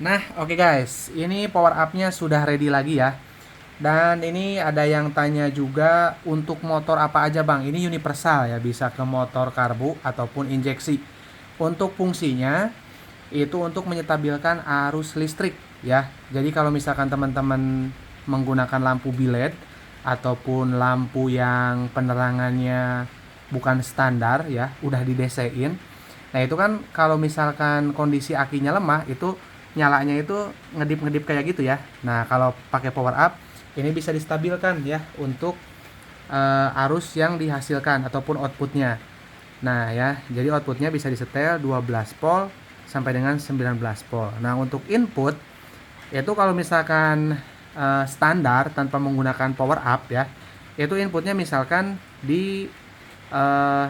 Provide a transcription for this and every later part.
Nah, oke guys, ini power up-nya sudah ready lagi ya. Dan ini ada yang tanya juga untuk motor apa aja bang. Ini universal ya, bisa ke motor karbu ataupun injeksi. Untuk fungsinya itu untuk menyetabilkan arus listrik ya. Jadi kalau misalkan teman-teman menggunakan lampu bilet ataupun lampu yang penerangannya bukan standar ya, udah didesain. Nah itu kan kalau misalkan kondisi akinya lemah itu nyalanya itu ngedip-ngedip kayak gitu ya. Nah kalau pakai power up ini bisa distabilkan ya untuk arus yang dihasilkan ataupun outputnya. Nah ya, jadi outputnya bisa disetel 12 volt sampai dengan 19 volt. Nah untuk input itu kalau misalkan standar tanpa menggunakan power up ya, itu inputnya misalkan eh,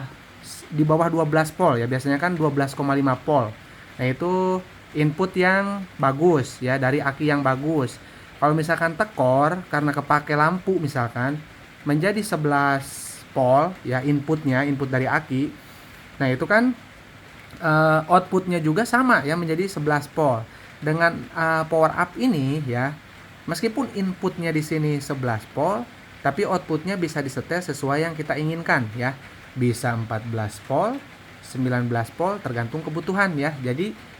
di bawah 12 volt ya, biasanya kan 12,5 volt. Nah itu input yang bagus ya, dari aki yang bagus. Kalau misalkan tekor karena kepake lampu misalkan menjadi 11 volt ya, input dari aki. Nah itu kan outputnya juga sama ya, menjadi 11 volt. Dengan power up ini ya, meskipun inputnya di sini 11 volt, tapi outputnya bisa disetel sesuai yang kita inginkan ya. Bisa 14 volt, 19 volt tergantung kebutuhan ya. Jadi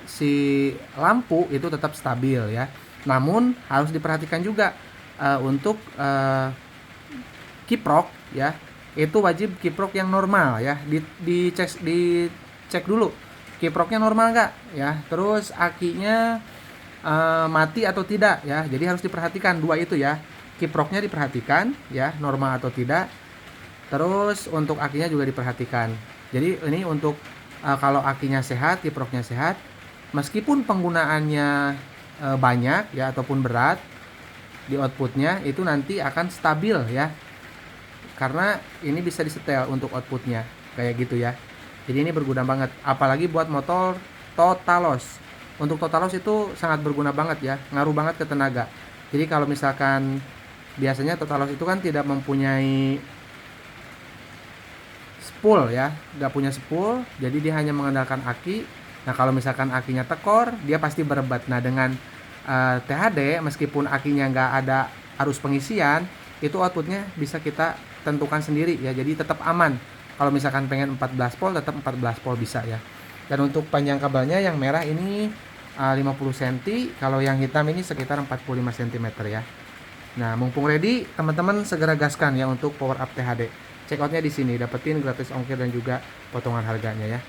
si lampu itu tetap stabil ya. Namun harus diperhatikan juga untuk kiprok ya, itu wajib kiprok yang normal ya, dicek dulu kiproknya normal nggak ya, terus akinya mati atau tidak ya, jadi harus diperhatikan dua itu ya, kiproknya diperhatikan ya normal atau tidak, terus untuk akinya juga diperhatikan. Jadi ini untuk kalau akinya sehat, kiproknya sehat, meskipun penggunaannya banyak ya ataupun berat di outputnya itu nanti akan stabil ya, karena ini bisa disetel untuk outputnya kayak gitu ya. Jadi ini berguna banget apalagi buat motor Totalos. Untuk Totalos itu sangat berguna banget ya, ngaruh banget ke tenaga. Jadi kalau misalkan biasanya Totalos itu kan tidak mempunyai spool ya, nggak punya spool, jadi dia hanya mengandalkan aki. Nah kalau misalkan akinya tekor dia pasti berebat. Nah dengan THD meskipun akinya nggak ada arus pengisian, itu outputnya bisa kita tentukan sendiri ya, jadi tetap aman. Kalau misalkan pengen 14 volt tetap 14 volt bisa ya. Dan untuk panjang kabelnya yang merah ini 50 cm, kalau yang hitam ini sekitar 45 cm ya. Nah mumpung ready, teman-teman segera gaskan ya untuk power up THD. Check outnya di sini, dapetin gratis ongkir dan juga potongan harganya ya.